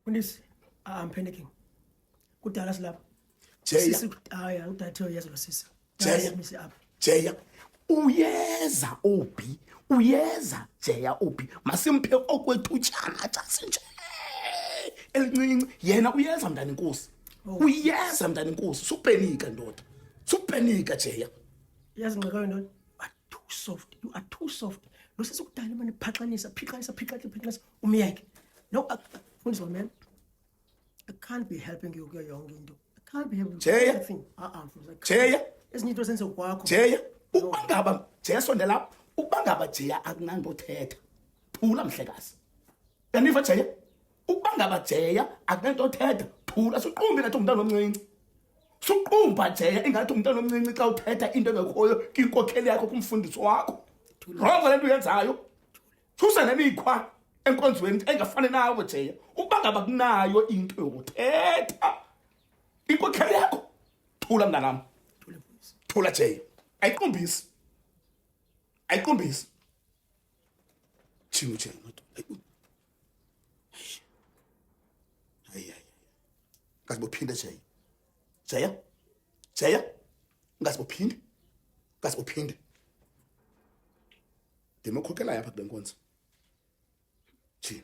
Undisi, I'm panicking. Kudala silapha. Jeya. Sisi hayi udathe uyazi lo sisi. Jeya. Misi apha. Jeya. Uyeza obi. Uyeza Jeya obi. Masimphe okwethutshana xa sinje. Elincinci yena uyeza mntana inkosi. Uyeza mntana inkosi. Supenika ndoda. Supenika Jeya. Yazi ngxakayo ndoda. You are too soft. Lo sisi kudala manje phixanisa umyeke. No, Undisi man. I can't be helping you kuyo yonke into. I can't be helping Jeya. everything. Jeya. Ezinye into senze kwakho. Jeya. Ubangaba Jeya sondela lapha. Ubangaba Jeya akunanto thetha. Thula mhlekazi. Yaniva Jeya. Ubangaba Jeya akunanto thetha. Thula suqumbi nathi umntana omncinci. Suqumba Jeya ingathi umntana omncinci xa uthetha into engekhoyo kinkokheli yakho kumfundisi wakho. Rongo lento uyenzayo. Thusa nemikhwa enkonzweni engafani nawe Jeya. Ubangaba kunayo into yokuthetha. Inkokheli yakho. Thula mntanami. Thula Jeya. Ayiqumbisi. Thina Jeya madoda. Hayi. Ngasibophinde Jeya. Jeya. Ngasibophinde. Demokhokhela yapha kule nkonzo. Thina.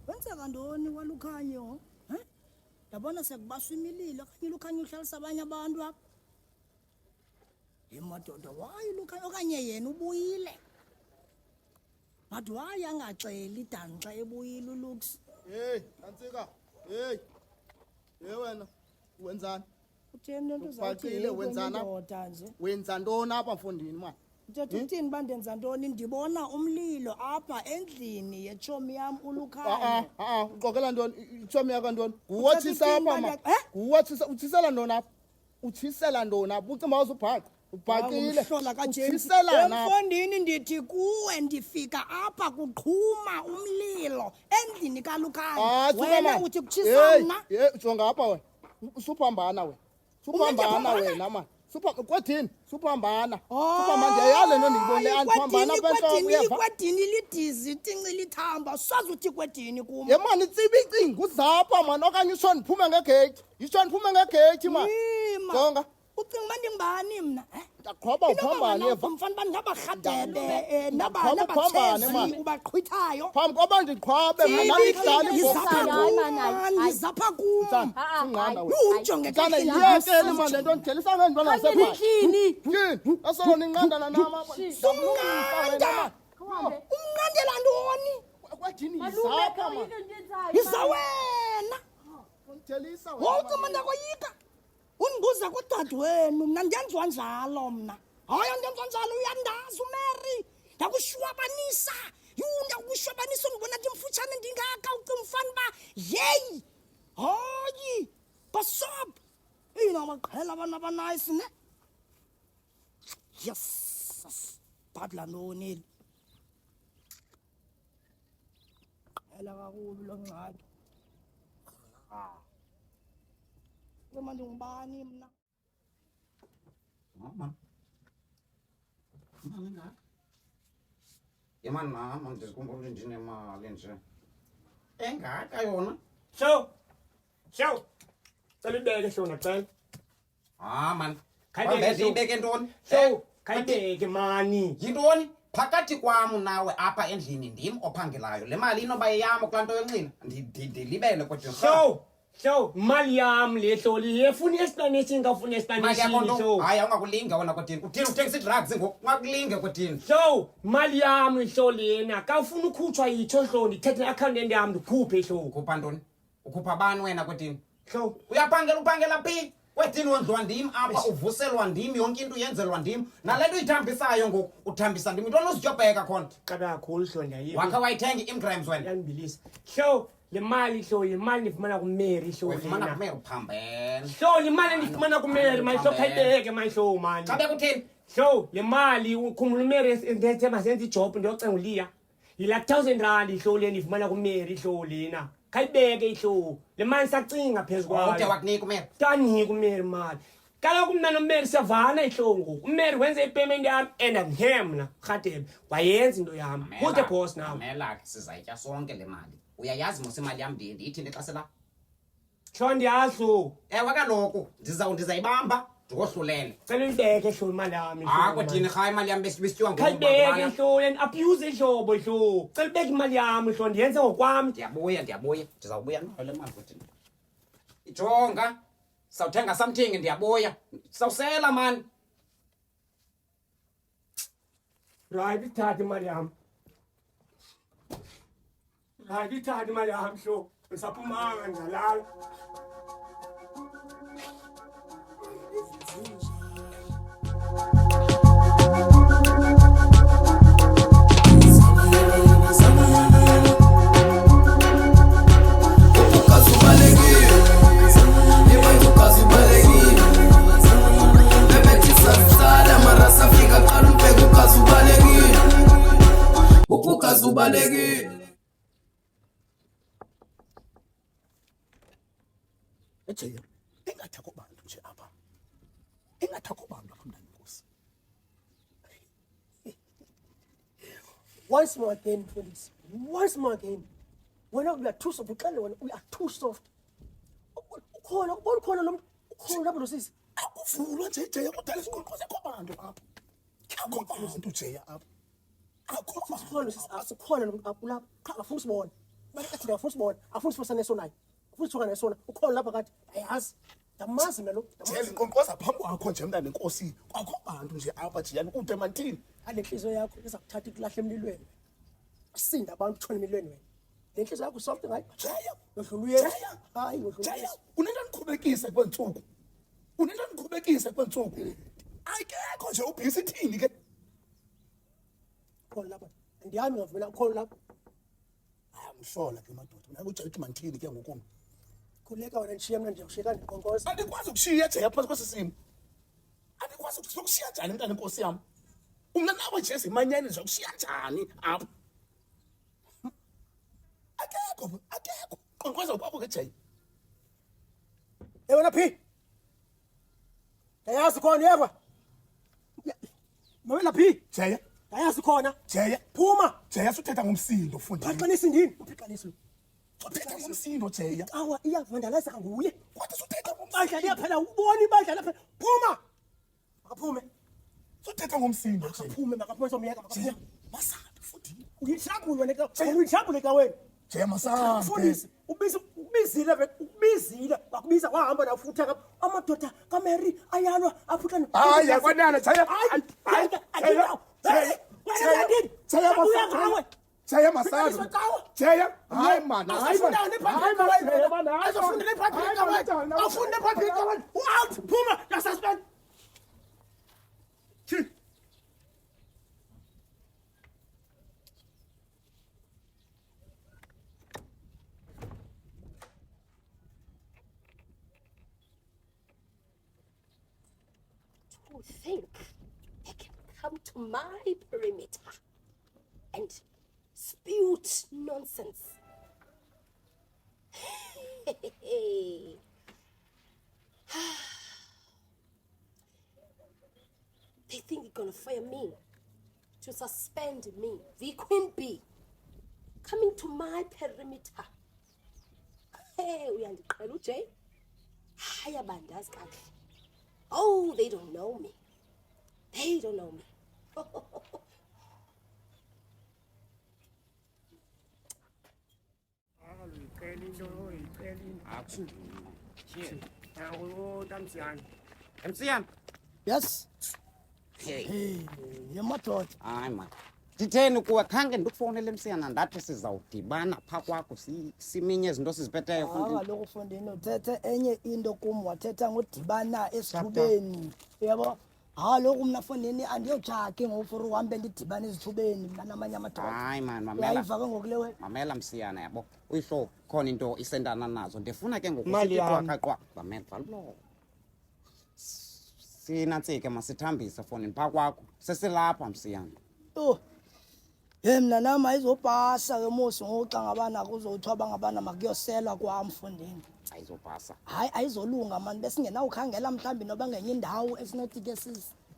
Wenzeka ntoni walukhanyo? Yabona sekubaswa imililo okanye lukhanyo uhlalisa abanye abantu apha. Madoda wayi lukhanyo okanye yena ubuyile. But wayi angaxeli Dan xa ebuyile uLux. Hey, Nantsika. Hey. Wena wenzani? Utheni lento Ubhaqile wenzana? ndoda nje. Wenza ntoni apha mfondini manje? Mthetho uthini bandenza ntoni? Ndibona umlilo apha endlini yechomi yam uLukhanyo. Uqokela ntoni? Ichomi yakho ntoni? Nguwothisa apha ma. Nguwothisa uthisela ntoni apha? Uthisela ntoni apha? Ucima uzubhaqa. Ubhaqile. Uthisela na. Emfondini ndithi kuwe ndifika apha kuqhuma umlilo endlini kaLukhanyo. Wena uthi kutshisana? Jonga apha wena. Usuphambana wena. Suphambana wena ma. Kwathini? Suphambana. Suphambana ndiyayazi lento ndiyibonile andiphambana apha uyeva. Kwedini lidizi tinci lithamba sazi uthi kwedini kum. Ye man itsibi icinga uzapha man okanye isho ndiphume ngegate. Isho ndiphume ngegate man. Jonga. Ucinga manje ngibani mina? Ndaqhwaba uphambane eva. Mfana bani ngabarhadebe nabathezi ubaqhwithayo. Phambi koba ndiqhwabe mna ngihlali izapha kum. Singqana wena. Ujonge Kana yiyekele man lento ndithelisa ngentwana nasekhaya. Yini? Asona inqandana nama. Umnqandela ntoni? Kwathini izapha man. Izawena. Undithelisa wena. Wawucima ndakoyika. Undibuza kudade wenu mna ndenziwa njalo mna. Hayi ndenziwa njalo uyandazi uMary. Ndakushwabanisa. Ndakushwabanisa undibona nje mfutshane ndingaka ucinga ufana uba yeyi. Hayi. Basop. Yini amaqhela abantu abanice ne? Yes. Badla ntoni? Qhela kakhulu lo ngcaki. Manje ngubani mna? Mama. Mama ngaka. Yemana manje ndizikhumbula nje nemali nje. Engaka yona. Show. Cela ibeke shona cela. Man. Khayibeke ibeke ntoni? Show. Khayibeke mani. Yintoni? Phakathi kwam nawe apha endlini ndim ophangelayo. Le mali inoba yeyam kulaa nto yonxila. Ndilibele kodwa. So mali yam le hloli yefuna explanation ngafuna mali explanation yakho so hayi awungakulinga wena kodini kuthini uthengisa drugs ngoku ungakulinge kodini so mali yam ihlolena ka ufuna ukhutshwa yitho hlo ndithethe account yam ndikhuphe hlo ukhupha ntoni ukhupha abani wena kodini so uphangela phi kwedini wondliwa ndim apha uvuselwa ndim yonke into uyenzelwa ndim nale nto uyithambisayo ngoku uthambisa ndim intoni uzityobheka khona qala kakhulu hlo ndayiva wakhe wayithenga i-imgrams wena yandibilisa so le mali hlo imali ndifumana kumary hlo uyifumana kumele uphambene so le mali ndifumana kumary mayihlo khayibeke mayihlo mani xa bekuthini so le mali ukhumbula umary ndethe masenze ijob ndiyocenga uliya yila 1000 rand ihlo le ndifumana kumary ihlo lena khayibeke ihlo le mali sacinga phezu ude kwayo wakunika umele tanika umary mali kaloku mna nomary siyavana ihlo ngoku umary wenze ipayment yam and andihe mna rhatebe wayenza into yam who's the boss now mamela ke sizayitya sonke le mali uyayazi mos imali yam ndiyithini xa sela hlo ndiyazi hlo ewe kaloku ndizayibamba ndikohlulele cela uyibeke hlo imali yam kodini rhayi imali yam besityiwa khayibeke hlo and abuse ihlobo hlo cela ubeke imali yam hlo ndiyenze ngokwami ndiyabuya ndizawubuya nayo le mali kodini ijonga sawuthenga something ndiyabuya sawusela mani right ithathe imali yam right ithathe imali yam hlo ngisaphumanga ndiyalala ubalekile ejeya engathakho bantu nje apha engathakho bantu apha mntana Nkosi Once more again, please. Once more again. When we are too soft, we are too soft. Ukhona lapho lo sisi. akuvulwa nje ejeya kodwa lesikolo sekho bantu apha akho bantu jeya apha akho Ukhona sisi, asikhona lo lapho. Cha afuna usibona. Bathi athi afuna usibona, afuna usifosana esona. Afuna usifokana esona. Ukhona lapha kade. Ayazi. Yamazi mina lo. jeya inkonkoza phambi kwakho nje mntana Nkosi akho bantu nje apha jiyani kude mantini Ale nhliziyo yakho izakuthatha ikulahle emlilweni. Asinda abantu 20 million wena. Le nhliziyo yakho soft ngayi. jeya Udlula uye. Jeya. Hayi udlula. jeya unento nikhubekise kwentsuku unento nikhubekise kwentsuku ayikekho nje ubhisi thini ke Khona lapha. Ndiyami ngavumela ukhona lapha. ayamhlola ke madoda mina ujeya uthi mantini ke ngoku Khuleka wena nishiya mina nje ushiyeka ngenkonkoza. andikwazi ukushiya jeya phansi kwesisimo andikwazi ukushiya njani mntana Nkosi yam umna nawe nje simanyane nje ukushiya njani apha akekho konkoza ukwakho ke jeya Wena phi? Ayazi khona yeva. Mawela phi? jeya Ayazi khona. jeya Phuma. jeya suthetha ngomsindo mfundini Phaqanisa indini. Uphiqanisa lo. uthetha ngomsindo jeya Awa iyavandalaza nguye. kodwa suthetha Badla liyaphela ubona ibadla lapha. Phuma. Makaphume. suthetha ngomsindo jeya Makaphume makaphume somyeka jeya makaphume. masabi futhi Uyithambule wena ka. Uyithambule ka wena. jeya masabi Mfundisi ubizile wakubiza wahamba nawo futhi amadoda kaMary ayalwa aphutana. hayi yakwanana jeya jeya masabi jeya hayi man hayi man To think they can come to my perimeter and spewed nonsense. They think they're gonna fire me, to suspend me, the Queen Bee, coming to my perimeter. Hey, uyandiqhela uJay. Haya bandazi kahle. Oh, they don't know me. They don't know me. Msiyana. Yes. Hey. Yemadoda. Hayi man. Nditheni kuwe khange ndikufonele Msiyana ndathi sizawudibana phaa kwakho siminye izinto siziphetheyo mfondini. Kaloku Mfondini uthethe enye into kum wathetha ngodibana esithubeni yabo. Kaloku mna Mfondini andiyotshaki ngoku for uhambe ndidibana ezithubeni mna namanye amadoda. Hayi man, Uyayiva ke ngoku le wena. mamela Msiyana yabo. Uyihlo khona into isendana nazo. Ndifuna ke ngoku Mali yam. qaqwa mamela vallo. Sinantsike masithambise fondini phaa kwakho. Sesilapha Msiyana. Oh. Mna nama ayizopasa ke mosi ngoxa ngabana kuzothiwa bangabana makuyosela kwam Mfondini. Ayizopasa. Hayi ayizolunga mani besingenawukhangela mhlawumbi noba ngenye indawo esinothi ke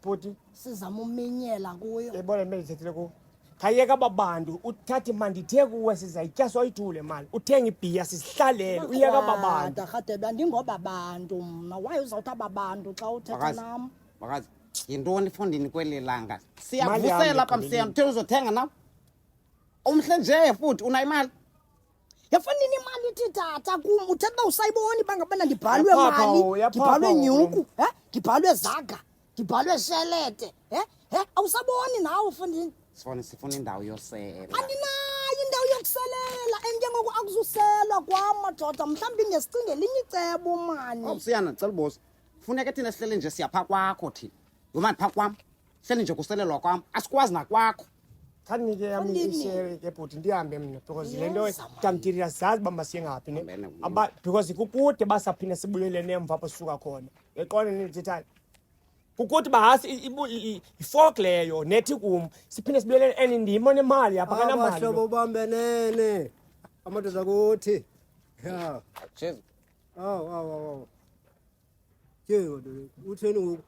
Bhuti, sizama uminyela kuyo. yayibona le ndithethile kuwo. Khayeka aba bantu uthathe imali ndithe kuwe sizayitya soyithule mali. Uthenga ibhiya sizihlalele uyeka aba bantu. Rhadebe andingoba bantu mna waye uzawuthi aba bantu xa uthetha nam. Makazi, yintoni fondini kweli langa? Mali yam Siyavusela apha Msiyana, utheni uzothenga nawe? Umhle nje futhi unayo imali. Yafanini imali ithi tata kum uthetha uba usayiboni bangabana ndibhalwe Yaphapha, mali yaphapha ndibhalwe nyuku wena. ndibhalwe zaga ndibhalwe shelete awusaboni nawe Mfondini. Sifuna indawo yosela. Andinayo indawo yokuselela enjengoku akuzuselwa kwam madoda mhlawumbi ngesicinge elinye icebo mani. Msiyana cela ubuza. Funeka thina sihlele nje siyapha kwakho thina. Yomani phaa kwam. Hleli nje kuselelwa kwam. Asikwazi nakwakho. Khanike yami Mfondini. ishere ke bhuti ndihambe mna because le nto Yes, man. tamtirira sazi uba masiyengaphi ne. Amen. Because kukude basaphinda sibuyele nemva apho sisuka khona. Eqona nithethani. Kukuthi bahasi i-fork leyo nethi kum siphinde sibuyele endimo nemali apha kanamali. Abahlobo bambenene amadoda kuthi ya Cheers. awu yebo utheni ngoku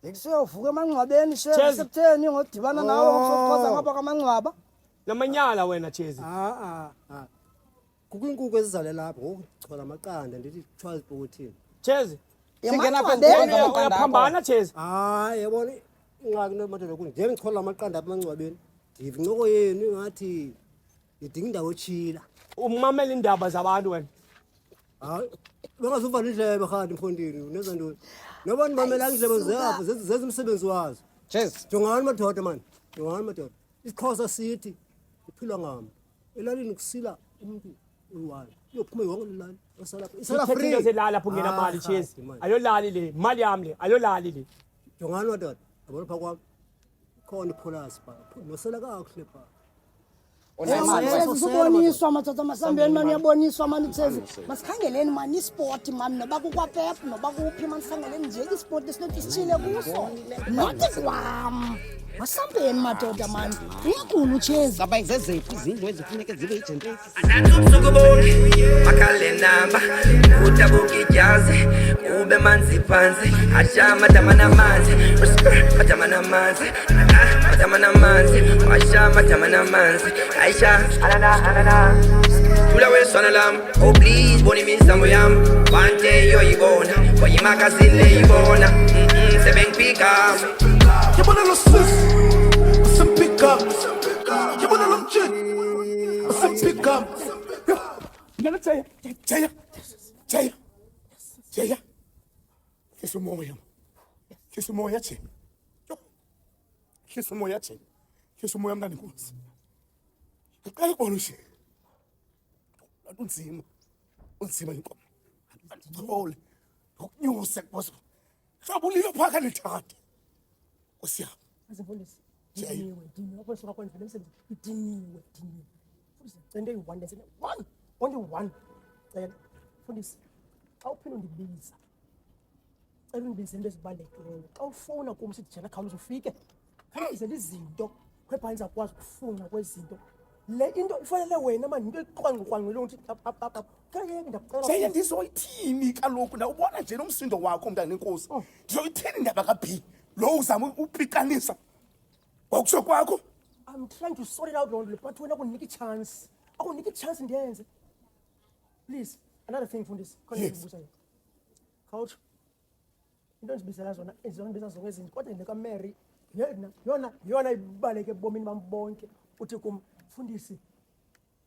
Ngikuseyovuka emangcwabeni Cheers. sekutheni ngodibana nawe ngokusokoza ngapha kamangcwaba. Namanyala wena Chezi. kukho iinkukhu ezizalela lapha ngoku chola amaqanda ndithi kuthiwa zipokothini Chezi. Singena apha Emangcwabeni. ndithenga amaqanda akho. Uyaphambana Chezi. hayi yabona ingxaki namadoda kuthi njengoba ndichola amaqanda apha emangcwabeni ndiva incoko yenu ingathi idinga indawo etshila Umamela indaba zabantu wena. hayi bengazuvala indlebe rhadi Mfondini uneza ntoni noba ndimamelanga indlebe zeyapho zenza umsebenzi wazo. Cheers. Jongani madoda mani, jongani madoda. IsiXhosa sithi iphilwa ngami. Elalini kusila umuntu uyi-1. Uyophuma yonke le lali. Isala free. Into zelala apho ngena mali Chezi. Ayolali le, imali yami le, ayolali le. Jongani madoda. Yabona phaa kwami. Khona ipholasi phaa. Nosela kakuhle phaa. Siboniswa madoda masambeni mani uyaboniswa mani Chezi. Masikhangeleni mani isport mani noba kukwapep noba kuphi mani sikhangeleni nje isport esinothi sitshile kuso. Nothi kwam. Masambeni madoda mani. Uyakhulu Chezi. Ngaba zeziphi izindlu ezifuneka zibe yijentesi? Ubusuku bonke makhale namba utabuka ijazi kube manzi phansi asha madama namanzi madama namanzi madama namanzi asha madama namanzi aisha alana Tula wesana lam oh please boni misambo yam one day yoyibona oyimagazini leyibona sebengipika Yabona lo sis. Pick up. Yabona lo mjini. Pick up. Ngena Jaya. Jaya. Kisa umoya. Kisa umoya che. Kisa umoya che. Kisa umoya mntana inkosi. Uqala kubona nje. Unzima. Unzima inkomo. Andithole. Ukunyuse kuboso. Sabulilo phaka nithathe. Osiya. Azifundisi. Jaya. Diniwe lapho soka kwenza umsebenzi. Diniwe. Fundisi cende yi1 lesine. Only one. Fundisi. Xa uphinde undibiza. Cela undibize into ezibalulekileyo. Xa ufuna kum sithi jana khawuza ufike. Khawuze izinto. Khwepha izakwazi ukufuna kwezinto. Le into ifanele wena manje into eqhwanqwangqwele ukuthi kayeke ndakucela. Jaya ndizoyithini kaloku na ubona nje nomsindo wakho mntana inkosi. Ndizoyithini indaba kaB. Lo uzama upikanisa. Ngokusho kwakho. I'm trying to sort it out Lord, but wena akunika i-chance. Akunika i-chance ndiyenze. Please, another thing Fundisi. Khona ngibuza yona. Coach. Into endibizela zona ezizobiza zonke izinto kodwa ndeka Mary yona ibaleke ebomini bami bonke uthi kum Fundisi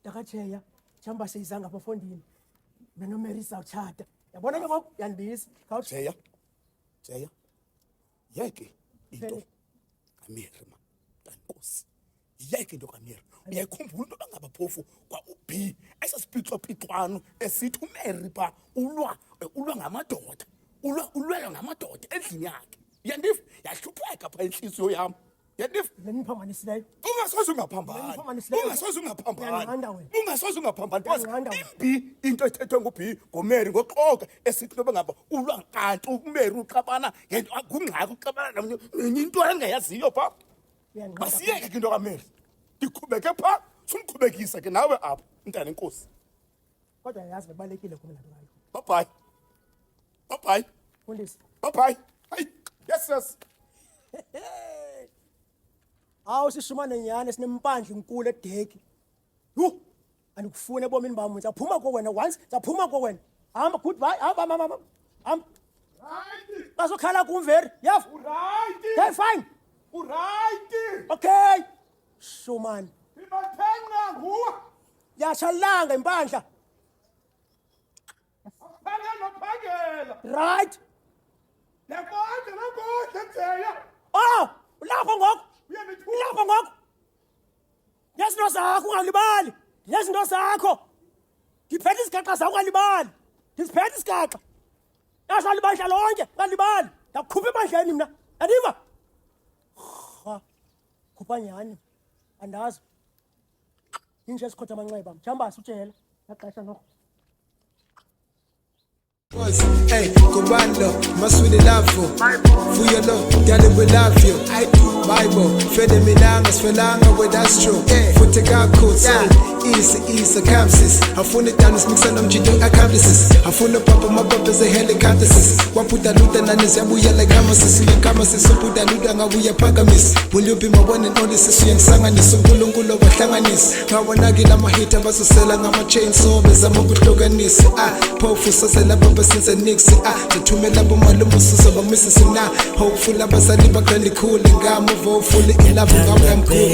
Dakajeya jamba seyizanga apha Fondini mina noMary sawutshata yabona ke ngoku yandibiza Jeya yeke into kaMary ma kankosi yeke into kaMary uyayikhumbula into bangabaphofu kwa uB esasipixopixwano esithi uMary pha ulwa ngamadoda ulwela ngamadoda endlini yakhe yandiva yahlupheka pha inhliziyo yami yandiva leniphambanisileyo ungasoze ungaphambana because imbi into ethethwe nguB ngoMary ngoxoka esithi noba ngaba ulwa kanti uMary uxabana ngento akungxaki uxabana nenye into engayaziyo pha basiyeke ke into kaMary ndiqhubeke pha sumqhubekisa ke nawe apha mntana enkosi kodwa yazi bebalekile kuba lanto ngayo bye fundisi bye hayi yes awu sishumane nyane sinempandla inkulu edeki yu andikufuna ebomini bami ngiyaphuma kokwena once ngiyaphuma kokwena hamba goodbye hamba bazokhala kumveri yaf okay fine okay shumane ibathenga nguwe yashalanga impandla phangela right nakodwa Jeya oh ulapho ngoku nezinto zakho ungalibali nezinto zakho ngiphethe isigaxa zakho ungalibali ngiziphethe isigaxa yahlala ibandla lonke ungalibali ndakukhupha ebandleni mna andiva khupha nyani andazi inje esikhotha amanxeba mjambasi utshela yaxesha noko Hey, Kubando, my sweet love for your love, darling, we love you. I do Bible, fede milanga, sfelanga, where that's true. Hey, for take our coats, easy, campuses. I found it down, mix and jido accomplices. I found the papa, my papa's a helicopters. What put that loot and Zabuya like Hamasis, so put that loot and we are pagamis. Will you be my one and only sister and sanganis, so Gulungulo, but Tanganis? Kawanagi, I'm a hater, but so selling, I'm a chainsaw, as I'm a good toganis. Powerful, so since a nixie, to me love my lumbuses of a missus now. Hopeful, I'm a saliba, cool, and I'm fully in love with I'm cool,